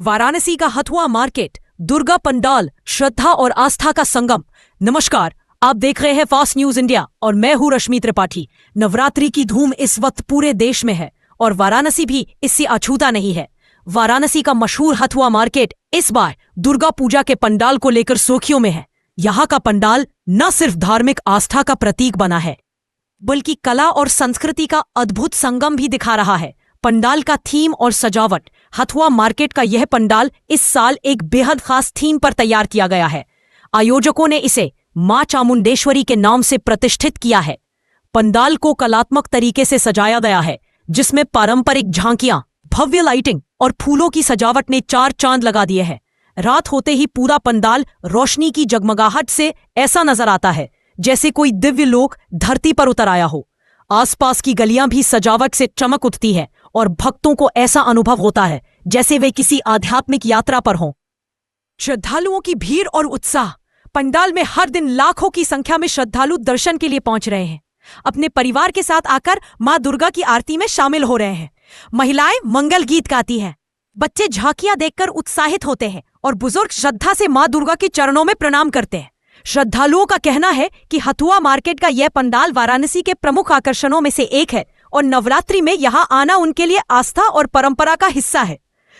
वाराणसी का हथुआ मार्केट, दुर्गा पंडाल, श्रद्धा और आस्था का संगम। नमस्कार, आप देख रहे हैं फास्ट न्यूज इंडिया और मैं हूं रश्मि त्रिपाठी। नवरात्रि की धूम इस वक्त पूरे देश में है और वाराणसी भी इससे अछूता नहीं है। वाराणसी का मशहूर हथुआ मार्केट इस बार दुर्गा पूजा के पंडाल को लेकर सुर्खियों में है। यहाँ का पंडाल न सिर्फ धार्मिक आस्था का प्रतीक बना है, बल्कि कला और संस्कृति का अद्भुत संगम भी दिखा रहा है। पंडाल का थीम और सजावट। हथुआ मार्केट का यह पंडाल इस साल एक बेहद खास थीम पर तैयार किया गया है। आयोजकों ने इसे मां चामुंडेश्वरी के नाम से प्रतिष्ठित किया है। पंडाल को कलात्मक तरीके से सजाया गया है, जिसमें पारंपरिक झांकियां, भव्य लाइटिंग और फूलों की सजावट ने चार चांद लगा दिए हैं। रात होते ही पूरा पंडाल रोशनी की जगमगाहट से ऐसा नजर आता है जैसे कोई दिव्य लोक धरती पर उतर आया हो। आसपास की गलियां भी सजावट से चमक उठती है और भक्तों को ऐसा अनुभव होता है जैसे वे किसी आध्यात्मिक यात्रा पर हों। श्रद्धालुओं की भीड़ और उत्साह। पंडाल में हर दिन लाखों की संख्या में श्रद्धालु दर्शन के लिए पहुंच रहे हैं। अपने परिवार के साथ आकर मां दुर्गा की आरती में शामिल हो रहे हैं। महिलाएं मंगल गीत गाती हैं, बच्चे झांकियां देखकर उत्साहित होते हैं और बुजुर्ग श्रद्धा से मां दुर्गा के चरणों में प्रणाम करते हैं। श्रद्धालुओं का कहना है कि हथुआ मार्केट का यह पंडाल वाराणसी के प्रमुख आकर्षणों में से एक है और नवरात्रि में यहां आना उनके लिए आस्था और परंपरा का हिस्सा है।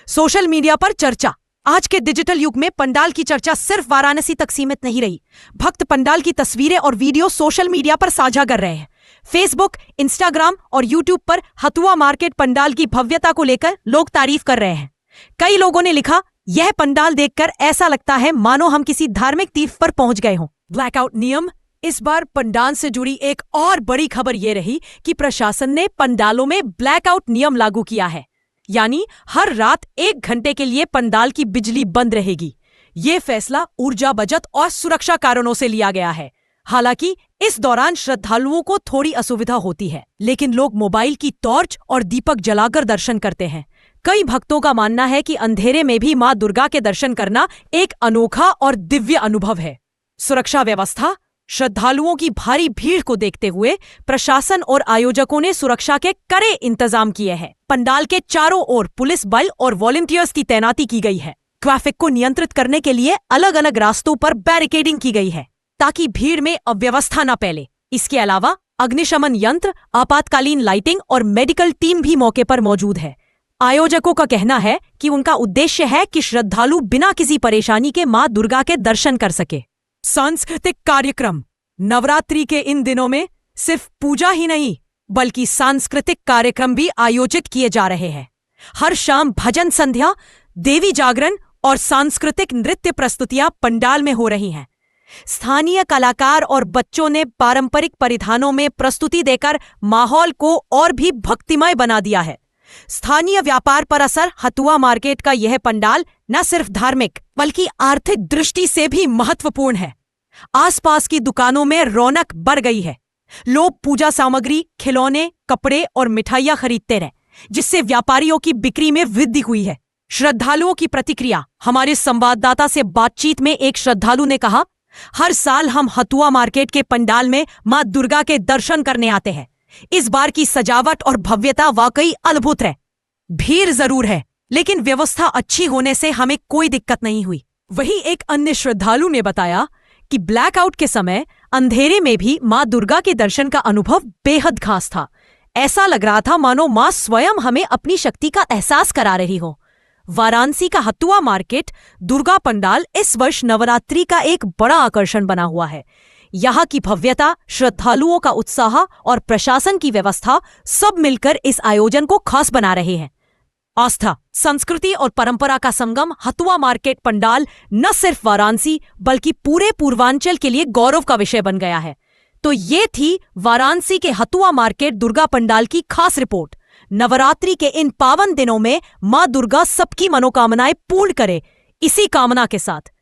सोशल मीडिया पर चर्चा। आज के डिजिटल युग में पंडाल की चर्चा सिर्फ वाराणसी तक सीमित नहीं रही। भक्त पंडाल की तस्वीरें और वीडियो सोशल मीडिया पर साझा कर रहे हैं। फेसबुक, इंस्टाग्राम और यूट्यूब पर हथुआ मार्केट पंडाल की भव्यता को लेकर लोग तारीफ कर रहे हैं। कई लोगों ने लिखा, यह पंडाल देखकर ऐसा लगता है मानो हम किसी धार्मिक तीर्थ पर पहुंच गए हों। ब्लैकआउट नियम। इस बार पंडाल से जुड़ी एक और बड़ी खबर ये रही कि प्रशासन ने पंडालों में ब्लैकआउट नियम लागू किया है, यानी हर रात 1 घंटे के लिए पंडाल की बिजली बंद रहेगी। ये फैसला ऊर्जा बचत और सुरक्षा कारणों से लिया गया है। हालांकि इस दौरान श्रद्धालुओं को थोड़ी असुविधा होती है, लेकिन लोग मोबाइल की टॉर्च और दीपक जलाकर दर्शन करते हैं। कई भक्तों का मानना है कि अंधेरे में भी मां दुर्गा के दर्शन करना एक अनोखा और दिव्य अनुभव है। सुरक्षा व्यवस्था। श्रद्धालुओं की भारी भीड़ को देखते हुए प्रशासन और आयोजकों ने सुरक्षा के कड़े इंतजाम किए हैं। पंडाल के चारों ओर पुलिस बल और वॉलंटियर्स की तैनाती की गई है। ट्रैफिक को नियंत्रित करने के लिए अलग अलग रास्तों पर बैरिकेडिंग की गई है ताकि भीड़ में अव्यवस्था न फैले। इसके अलावा अग्निशमन यंत्र, आपातकालीन लाइटिंग और मेडिकल टीम भी मौके पर मौजूद है। आयोजकों का कहना है कि उनका उद्देश्य है कि श्रद्धालु बिना किसी परेशानी के मां दुर्गा के दर्शन कर सके। सांस्कृतिक कार्यक्रम। नवरात्रि के इन दिनों में सिर्फ पूजा ही नहीं, बल्कि सांस्कृतिक कार्यक्रम भी आयोजित किए जा रहे हैं। हर शाम भजन संध्या, देवी जागरण और सांस्कृतिक नृत्य प्रस्तुतियां पंडाल में हो रही हैं। स्थानीय कलाकार और बच्चों ने पारंपरिक परिधानों में प्रस्तुति देकर माहौल को और भी भक्तिमय बना दिया है। स्थानीय व्यापार पर असर। हथुआ मार्केट का यह पंडाल न सिर्फ धार्मिक बल्कि आर्थिक दृष्टि से भी महत्वपूर्ण है। आसपास की दुकानों में रौनक बढ़ गई है। लोग पूजा सामग्री, खिलौने, कपड़े और मिठाइयां खरीदते रहे, जिससे व्यापारियों की बिक्री में वृद्धि हुई है। श्रद्धालुओं की प्रतिक्रिया। हमारे संवाददाता से बातचीत में एक श्रद्धालु ने कहा, हर साल हम हथुआ मार्केट के पंडाल में मां दुर्गा के दर्शन करने आते हैं। इस बार की सजावट और भव्यता वाकई अद्भुत है। भीड़ जरूर है, लेकिन व्यवस्था अच्छी होने से हमें कोई दिक्कत नहीं हुई। वहीं एक अन्य श्रद्धालु ने बताया कि ब्लैकआउट के समय अंधेरे में भी मां दुर्गा के दर्शन का अनुभव बेहद खास था। ऐसा लग रहा था मानो मां स्वयं हमें अपनी शक्ति का एहसास करा रही हो। वाराणसी का हथुआ मार्केट दुर्गा पंडाल इस वर्ष नवरात्रि का एक बड़ा आकर्षण बना हुआ है। यहाँ की भव्यता, श्रद्धालुओं का उत्साह और प्रशासन की व्यवस्था सब मिलकर इस आयोजन को खास बना रहे हैं। आस्था, संस्कृति और परंपरा का संगम हथुआ मार्केट पंडाल न सिर्फ वाराणसी बल्कि पूरे पूर्वांचल के लिए गौरव का विषय बन गया है। तो ये थी वाराणसी के हथुआ मार्केट दुर्गा पंडाल की खास रिपोर्ट। नवरात्रि के इन पावन दिनों में मां दुर्गा सबकी मनोकामनाएं पूर्ण करे, इसी कामना के साथ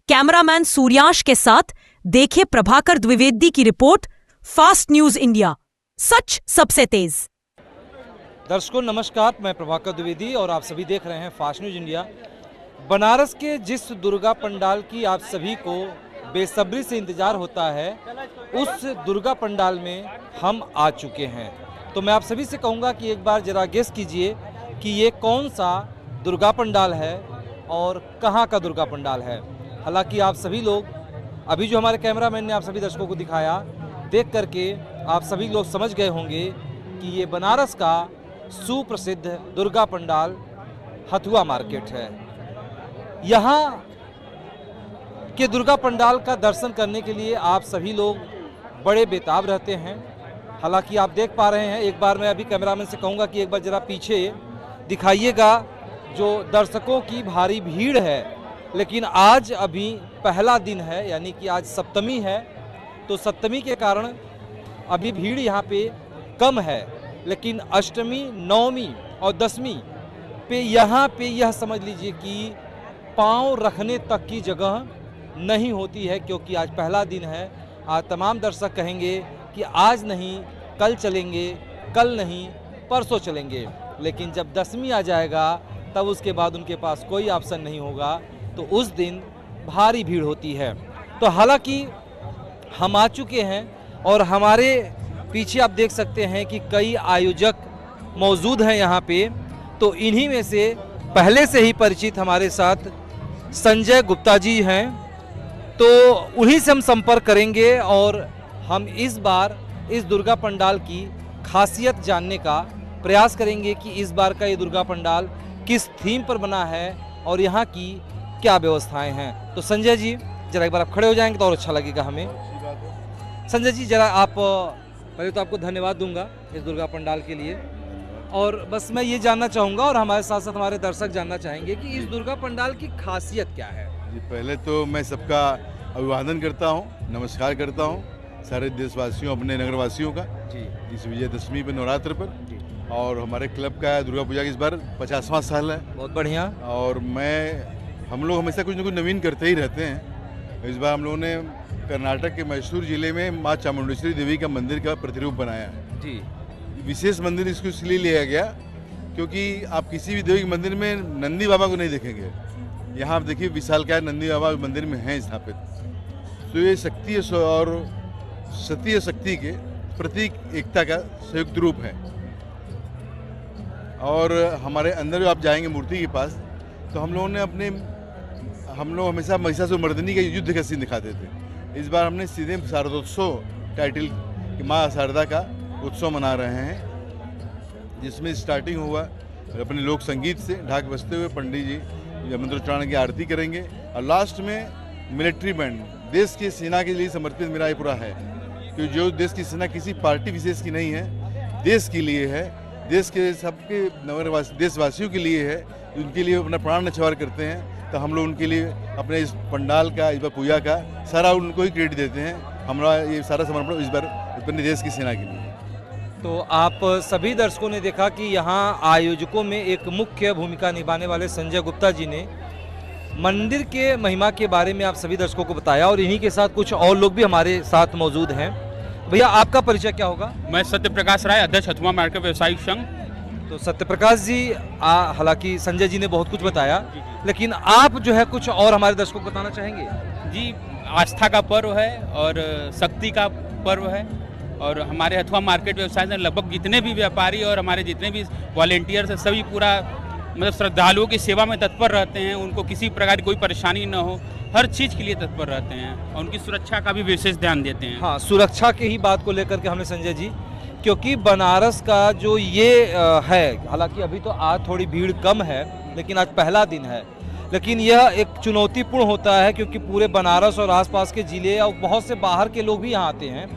कैमरामैन सूर्यांश के साथ देखे प्रभाकर द्विवेदी की रिपोर्ट, फास्ट न्यूज इंडिया, सच सबसे तेज। दर्शकों नमस्कार, मैं प्रभाकर द्विवेदी और आप सभी देख रहे हैं फास्ट न्यूज इंडिया। बनारस के जिस दुर्गा पंडाल की आप सभी को बेसब्री से इंतजार होता है, उस दुर्गा पंडाल में हम आ चुके हैं। तो मैं आप सभी से कहूँगा कि एक बार जरा गेस कीजिए कि ये कौन सा दुर्गा पंडाल है और कहाँ का दुर्गा पंडाल है। हालांकि आप सभी लोग, अभी जो हमारे कैमरामैन ने आप सभी दर्शकों को दिखाया, देख करके आप सभी लोग समझ गए होंगे कि ये बनारस का सुप्रसिद्ध दुर्गा पंडाल हथुआ मार्केट है। यहाँ के दुर्गा पंडाल का दर्शन करने के लिए आप सभी लोग बड़े बेताब रहते हैं। हालांकि आप देख पा रहे हैं, एक बार मैं अभी कैमरामैन से कहूँगा कि एक बार ज़रा पीछे दिखाइएगा, जो दर्शकों की भारी भीड़ है। लेकिन आज अभी पहला दिन है, यानी कि आज सप्तमी है, तो सप्तमी के कारण अभी भीड़ यहाँ पे कम है। लेकिन अष्टमी, नवमी और दशमी पे यहाँ पे यह समझ लीजिए कि पाँव रखने तक की जगह नहीं होती है, क्योंकि आज पहला दिन है। आज तमाम दर्शक कहेंगे कि आज नहीं कल चलेंगे, कल नहीं परसों चलेंगे, लेकिन जब दशमी आ जाएगा तब उसके बाद उनके पास कोई ऑप्शन नहीं होगा, तो उस दिन भारी भीड़ होती है। तो हालांकि हम आ चुके हैं और हमारे पीछे आप देख सकते हैं कि कई आयोजक मौजूद हैं यहाँ पे। तो इन्हीं में से पहले से ही परिचित हमारे साथ संजय गुप्ता जी हैं, तो उन्हीं से हम संपर्क करेंगे और हम इस बार इस दुर्गा पंडाल की खासियत जानने का प्रयास करेंगे कि इस बार का ये दुर्गा पंडाल किस थीम पर बना है और यहाँ की क्या व्यवस्थाएं हैं। तो संजय जी जरा एक बार आप खड़े हो जाएंगे तो और अच्छा लगेगा हमें। संजय जी जरा आप, पहले तो आपको धन्यवाद दूंगा इस दुर्गा पंडाल के लिए, और बस मैं ये जानना चाहूँगा और हमारे साथ साथ हमारे दर्शक जानना चाहेंगे कि इस दुर्गा पंडाल की खासियत क्या है। जी, पहले तो मैं सबका अभिवादन करता हूँ, नमस्कार करता हूँ सारे देशवासियों, अपने नगरवासियों का जी इस विजयदशमी पर, नवरात्र पर। जी, और हमारे क्लब का दुर्गा पूजा की इस बार 50वां साल है। बहुत बढ़िया। और हम लोग हमेशा कुछ न कुछ नवीन करते ही रहते हैं। इस बार हम लोगों ने कर्नाटक के मैसूर जिले में माँ चामुंडेश्वरी देवी का मंदिर का प्रतिरूप बनाया है। जी, विशेष मंदिर इसको इसलिए लिया गया क्योंकि आप किसी भी देवी के मंदिर में नंदी बाबा को नहीं देखेंगे। यहाँ आप देखिए विशालकाय नंदी बाबा मंदिर में हैं स्थापित। तो ये शक्ति और सतीय शक्ति के प्रतीक, एकता का संयुक्त रूप है। और हमारे अंदर जो आप जाएंगे मूर्ति के पास, तो हम लोग हमेशा महिषासुरमर्दिनी का युद्ध का सीन दिखाते थे। इस बार हमने सीधे शारदोत्सव टाइटल की माँ शारदा का उत्सव मना रहे हैं, जिसमें स्टार्टिंग हुआ अपने लोक संगीत से, ढाक बजते हुए पंडित जी मंत्रोच्चारण की आरती करेंगे और लास्ट में मिलिट्री बैंड, देश की सेना के लिए समर्पित मेरा ये पूरा है कि जो देश की सेना किसी पार्टी विशेष की नहीं है, देश के लिए है, देश के सबके नगरवासी देशवासियों के लिए है, उनके लिए अपना प्राण न्यौछावर करते हैं। तो हम लोग उनके लिए अपने इस पंडाल का, इस बार पूजा का सारा उनको ही क्रेडिट देते हैं। हमारा ये सारा समर्पण इस बार अपने देश की सेना के लिए। तो आप सभी दर्शकों ने देखा कि यहाँ आयोजकों में एक मुख्य भूमिका निभाने वाले संजय गुप्ता जी ने मंदिर के महिमा के बारे में आप सभी दर्शकों को बताया, और इन्हीं के साथ कुछ और लोग भी हमारे साथ मौजूद हैं। भैया आपका परिचय क्या होगा? मैं सत्यप्रकाश राय, अध्यक्ष हथुआ मार्केट व्यवसायिक संघ। तो सत्यप्रकाश जी, हालांकि संजय जी ने बहुत कुछ बताया, लेकिन आप जो है कुछ और हमारे दर्शकों को बताना चाहेंगे? जी, आस्था का पर्व है और शक्ति का पर्व है, और हमारे हथुआ मार्केट व्यवसाय में लगभग जितने भी व्यापारी और हमारे जितने भी वॉलेंटियर्स हैं, सभी पूरा मतलब श्रद्धालुओं की सेवा में तत्पर रहते हैं। उनको किसी प्रकार की कोई परेशानी न हो, हर चीज़ के लिए तत्पर रहते हैं और उनकी सुरक्षा का भी विशेष ध्यान देते हैं। हाँ, सुरक्षा के ही बात को लेकर के हमने संजय जी, क्योंकि बनारस का जो ये है, हालांकि अभी तो आज थोड़ी भीड़ कम है, लेकिन आज पहला दिन है, लेकिन यह एक चुनौतीपूर्ण होता है क्योंकि पूरे बनारस और आसपास के ज़िले और बहुत से बाहर के लोग भी यहाँ आते हैं,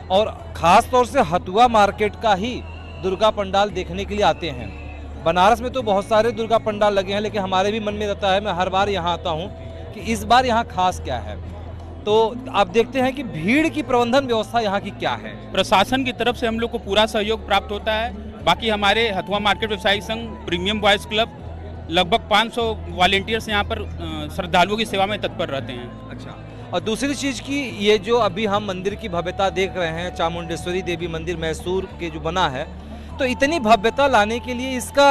और ख़ास तौर से हथुआ मार्केट का ही दुर्गा पंडाल देखने के लिए आते हैं। बनारस में तो बहुत सारे दुर्गा पंडाल लगे हैं, लेकिन हमारे भी मन में रहता है, मैं हर बार यहाँ आता हूँ, कि इस बार यहाँ खास क्या है। तो आप देखते हैं कि भीड़ की प्रबंधन व्यवस्था यहाँ की क्या है। प्रशासन की तरफ से हम लोग को पूरा सहयोग प्राप्त होता है। बाकी हमारे हथुआ मार्केट व्यवसायिक संघ प्रीमियम बॉयज़ क्लब लगभग 500 वॉलेंटियर्स यहाँ पर श्रद्धालुओं की सेवा में तत्पर रहते हैं। अच्छा, और दूसरी चीज़ की ये जो अभी हम मंदिर की भव्यता देख रहे हैं, चामुंडेश्वरी देवी मंदिर मैसूर के जो बना है, तो इतनी भव्यता लाने के लिए इसका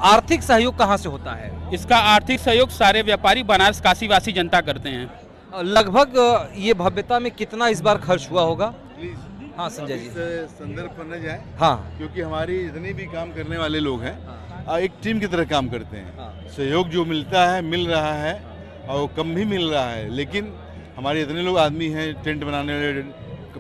आर्थिक सहयोग कहाँ से होता है? इसका आर्थिक सहयोग सारे व्यापारी बनारस काशीवासी जनता करते हैं। लगभग ये भव्यता में कितना इस बार खर्च हुआ होगा? प्लीज हाँ संजय जी। इस संदर्भ पर न जाए, हाँ, क्योंकि हमारी जितने भी काम करने वाले लोग हैं एक टीम की तरह काम करते हैं। हाँ। सहयोग जो मिलता है मिल रहा है और वो कम भी मिल रहा है, लेकिन हमारे इतने लोग आदमी हैं, टेंट बनाने वाले,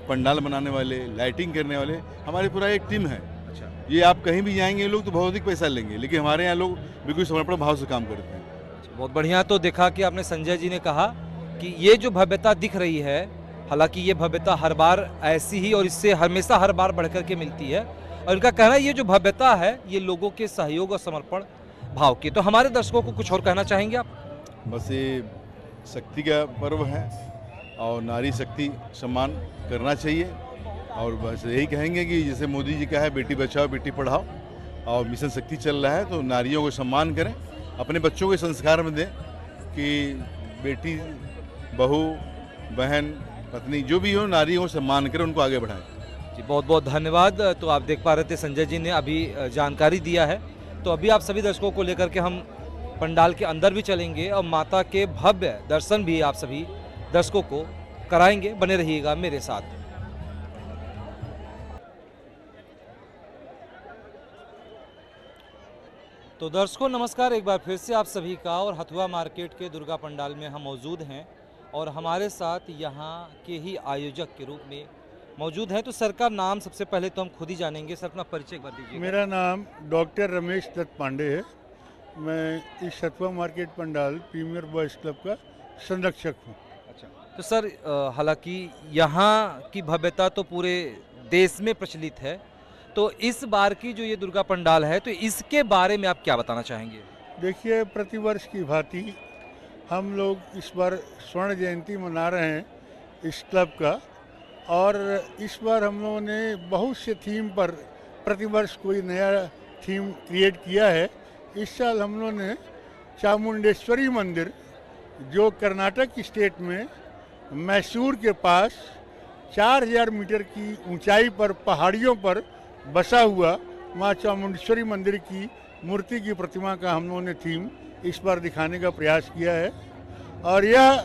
पंडाल बनाने वाले, लाइटिंग करने वाले, हमारी पूरा एक टीम है। अच्छा, ये आप कहीं भी जाएंगे ये लोग तो बहुत अधिक पैसा लेंगे, लेकिन हमारे यहाँ लोग बिल्कुल समर्पण भाव से काम करते हैं। बहुत बढ़िया। तो देखा कि आपने संजय जी ने कहा कि ये जो भव्यता दिख रही है, हालांकि ये भव्यता हर बार ऐसी ही और इससे हमेशा हर बार बढ़कर के मिलती है, और इनका कहना है ये जो भव्यता है ये लोगों के सहयोग और समर्पण भाव की। तो हमारे दर्शकों को कुछ और कहना चाहेंगे आप? बस ये शक्ति का पर्व है और नारी शक्ति सम्मान करना चाहिए, और बस यही कहेंगे कि जैसे मोदी जी का है बेटी बचाओ बेटी पढ़ाओ और मिशन शक्ति चल रहा है, तो नारियों को सम्मान करें, अपने बच्चों को संस्कार में दें कि बेटी, बहू, बहन, पत्नी जो भी हो, नारियों को सम्मान करें, उनको आगे बढ़ाएं। जी बहुत बहुत धन्यवाद। तो आप देख पा रहे थे संजय जी ने अभी जानकारी दिया है। तो अभी आप सभी दर्शकों को लेकर के हम पंडाल के अंदर भी चलेंगे और माता के भव्य दर्शन भी आप सभी दर्शकों को कराएंगे। बने रहिएगा मेरे साथ। तो दर्शकों नमस्कार, एक बार फिर से आप सभी का, और हथुआ मार्केट के दुर्गा पंडाल में हम मौजूद हैं और हमारे साथ यहाँ के ही आयोजक के रूप में मौजूद हैं। तो सर का नाम सबसे पहले तो हम खुद ही जानेंगे। सर अपना परिचय एक बार दीजिए। मेरा नाम डॉक्टर रमेश दत्त पांडे है। मैं इस Hathua market pandal premier boys club का संरक्षक हूँ। अच्छा, तो सर हालांकि यहाँ की भव्यता तो पूरे देश में प्रचलित है, तो इस बार की जो ये दुर्गा पंडाल है तो इसके बारे में आप क्या बताना चाहेंगे? देखिए, प्रतिवर्ष की भांति हम लोग इस बार स्वर्ण जयंती मना रहे हैं इस क्लब का, और इस बार हम लोगों ने बहुत से थीम पर प्रतिवर्ष कोई नया थीम क्रिएट किया है। इस साल हम लोगों ने चामुंडेश्वरी मंदिर, जो कर्नाटक स्टेट में मैसूर के पास 4000 मीटर की ऊंचाई पर पहाड़ियों पर बसा हुआ माँ चामुंडेश्वरी मंदिर की मूर्ति की प्रतिमा का हम लोगों ने थीम इस बार दिखाने का प्रयास किया है। और यह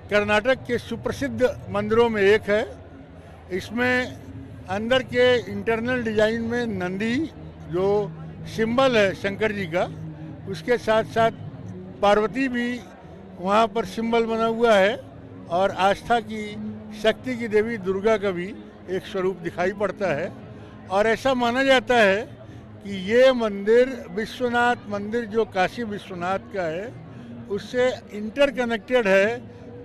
कर्नाटक के सुप्रसिद्ध मंदिरों में एक है। इसमें अंदर के इंटरनल डिजाइन में नंदी जो सिंबल है शंकर जी का, उसके साथ साथ पार्वती भी वहाँ पर सिंबल बना हुआ है, और आस्था की शक्ति की देवी दुर्गा का भी एक स्वरूप दिखाई पड़ता है। और ऐसा माना जाता है कि ये मंदिर विश्वनाथ मंदिर जो काशी विश्वनाथ का है उससे इंटरकनेक्टेड है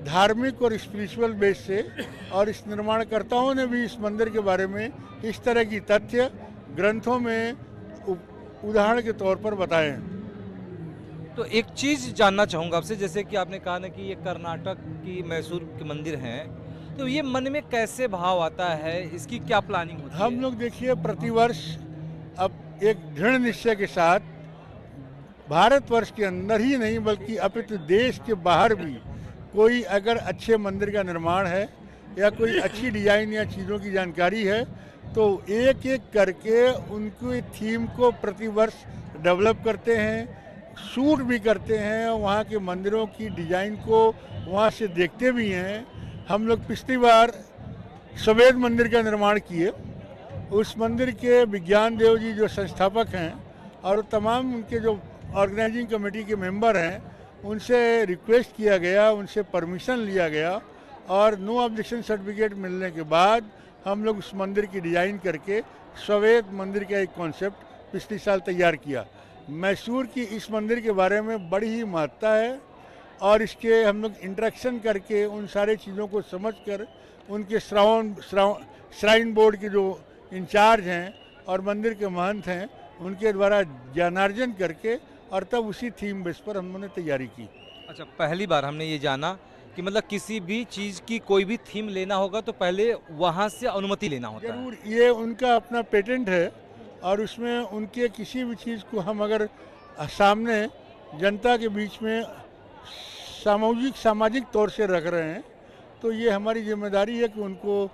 धार्मिक और स्पिरिचुअल बेस से, और इस निर्माणकर्ताओं ने भी इस मंदिर के बारे में इस तरह की तथ्य ग्रंथों में उदाहरण के तौर पर बताए हैं। तो एक चीज़ जानना चाहूँगा आपसे, जैसे कि आपने कहा ना कि ये कर्नाटक की मैसूर के मंदिर हैं, तो ये मन में कैसे भाव आता है, इसकी क्या प्लानिंग होती है? हम लोग देखिए प्रतिवर्ष अब एक दृढ़ निश्चय के साथ भारतवर्ष के अंदर ही नहीं बल्कि अपितु देश के बाहर भी कोई अगर अच्छे मंदिर का निर्माण है या कोई अच्छी डिजाइन या चीज़ों की जानकारी है तो एक एक करके उनकी थीम को प्रतिवर्ष डेवलप करते हैं, शूट भी करते हैं, वहाँ के मंदिरों की डिजाइन को वहाँ से देखते भी हैं। हम लोग पिछली बार सफेद मंदिर का निर्माण किए, उस मंदिर के विज्ञान देव जी जो संस्थापक हैं और तमाम उनके जो ऑर्गेनाइजिंग कमेटी के मेंबर हैं उनसे रिक्वेस्ट किया गया, उनसे परमिशन लिया गया, और नो ऑब्जेक्शन सर्टिफिकेट मिलने के बाद हम लोग उस मंदिर की डिज़ाइन करके सफेद मंदिर का एक कॉन्सेप्ट पिछले साल तैयार किया। मैसूर की इस मंदिर के बारे में बड़ी ही महत्ता है, और इसके हम लोग इंटरेक्शन करके उन सारे चीज़ों को समझकर उनके श्राइन बोर्ड के जो इंचार्ज हैं और मंदिर के महंत हैं उनके द्वारा ज्ञानार्जन करके और तब उसी थीम बेस पर हम लोगों ने तैयारी की। अच्छा, पहली बार हमने ये जाना कि मतलब किसी भी चीज़ की कोई भी थीम लेना होगा तो पहले वहाँ से अनुमति लेना होता है। जरूर, ये उनका अपना पेटेंट है, और उसमें उनके किसी भी चीज़ को हम अगर सामने जनता के बीच में सामाजिक तौर से रख रहे हैं तो ये हमारी जिम्मेदारी है कि उनको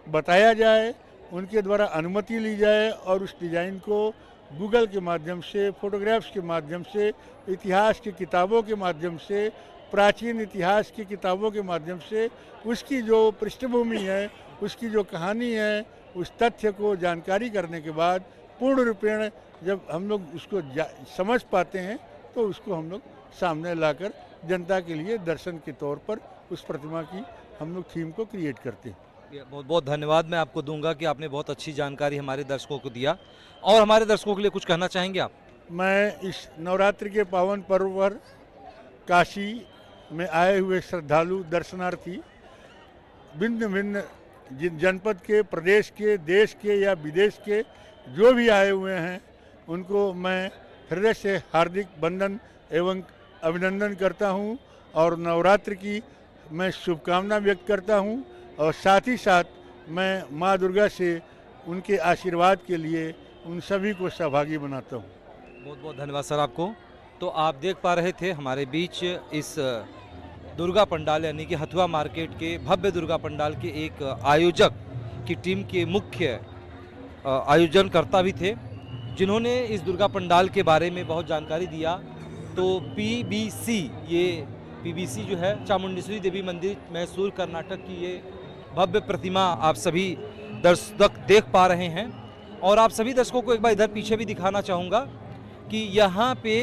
बताया जाए, उनके द्वारा अनुमति ली जाए, और उस डिज़ाइन को गूगल के माध्यम से, फोटोग्राफ्स के माध्यम से, इतिहास की किताबों के माध्यम से, प्राचीन इतिहास की किताबों के माध्यम से उसकी जो पृष्ठभूमि है, उसकी जो कहानी है, उस तथ्य को जानकारी करने के बाद पूर्ण रूपेण जब हम लोग उसको समझ पाते हैं तो उसको हम लोग सामने लाकर जनता के लिए दर्शन के तौर पर उस प्रतिमा की हम लोग थीम को क्रिएट करते हैं। बहुत बहुत धन्यवाद मैं आपको दूंगा कि आपने बहुत अच्छी जानकारी हमारे दर्शकों को दिया। और हमारे दर्शकों के लिए कुछ कहना चाहेंगे आप? मैं इस नवरात्रि के पावन पर्व पर काशी में आए हुए श्रद्धालु दर्शनार्थी भिन्न भिन्न जनपद के, प्रदेश के, देश के या विदेश के जो भी आए हुए हैं उनको मैं हृदय से हार्दिक वंदन एवं अभिनंदन करता हूं और नवरात्र की मैं शुभकामना व्यक्त करता हूं और साथ ही साथ मैं माँ दुर्गा से उनके आशीर्वाद के लिए उन सभी को सहभागी बनाता हूं। बहुत बहुत धन्यवाद सर आपको। तो आप देख पा रहे थे हमारे बीच इस दुर्गा पंडाल यानी कि हथुआ मार्केट के भव्य दुर्गा पंडाल के एक आयोजक की टीम के मुख्य आयोजनकर्ता भी थे, जिन्होंने इस दुर्गा पंडाल के बारे में बहुत जानकारी दिया। तो पीबीसी जो है चामुंडेश्वरी देवी मंदिर मैसूर कर्नाटक की ये भव्य प्रतिमा आप सभी दर्शक देख पा रहे हैं। और आप सभी दर्शकों को एक बार इधर पीछे भी दिखाना चाहूँगा कि यहाँ पे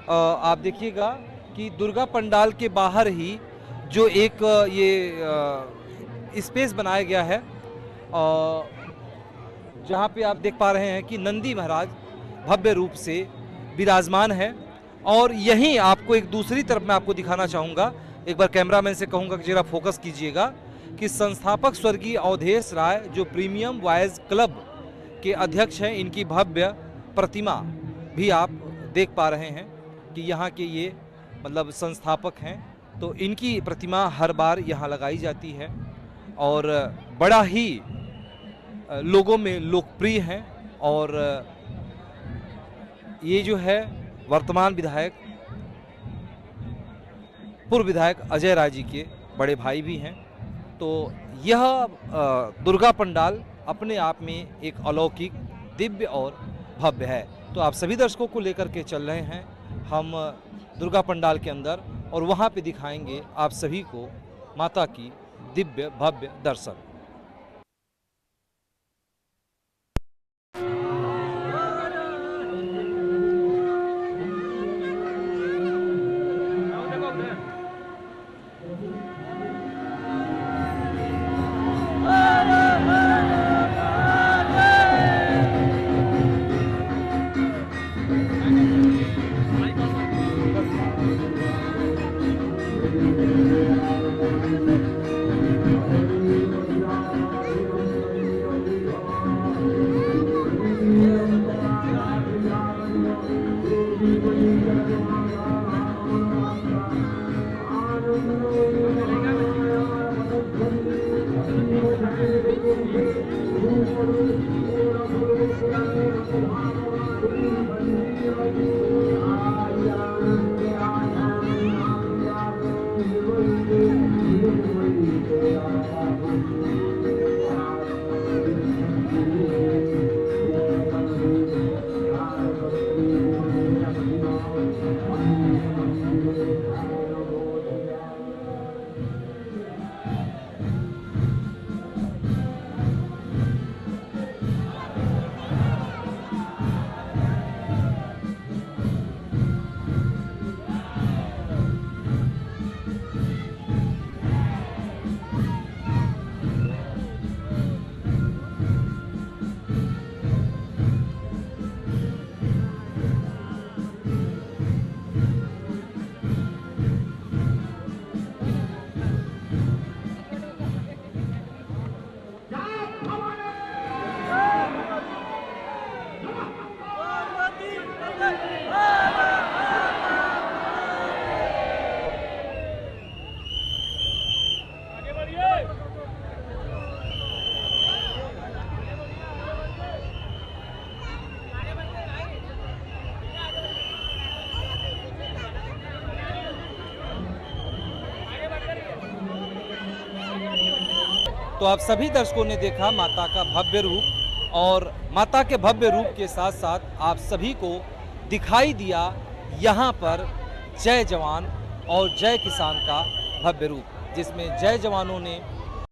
आप देखिएगा कि दुर्गा पंडाल के बाहर ही जो एक ये स्पेस बनाया गया है जहाँ पे आप देख पा रहे हैं कि नंदी महाराज भव्य रूप से विराजमान है। और यहीं आपको एक दूसरी तरफ मैं आपको दिखाना चाहूँगा, एक बार कैमरामैन से कहूँगा कि जरा फोकस कीजिएगा कि संस्थापक स्वर्गीय अवधेश राय जो प्रीमियम वॉयज क्लब के अध्यक्ष हैं, इनकी भव्य प्रतिमा भी आप देख पा रहे हैं कि यहाँ के ये मतलब संस्थापक हैं। तो इनकी प्रतिमा हर बार यहाँ लगाई जाती है और बड़ा ही लोगों में लोकप्रिय हैं। और ये जो है वर्तमान विधायक पूर्व विधायक अजय राय जी के बड़े भाई भी हैं। तो यह दुर्गा पंडाल अपने आप में एक अलौकिक, दिव्य और भव्य है। तो आप सभी दर्शकों को लेकर के चल रहे हैं हम दुर्गा पंडाल के अंदर और वहाँ पे दिखाएंगे आप सभी को माता की दिव्य भव्य दर्शन। तो आप सभी दर्शकों ने देखा माता का भव्य रूप और माता के भव्य रूप के साथ साथ आप सभी को दिखाई दिया यहाँ पर जय जवान और जय किसान का भव्य रूप, जिसमें जय जवानों ने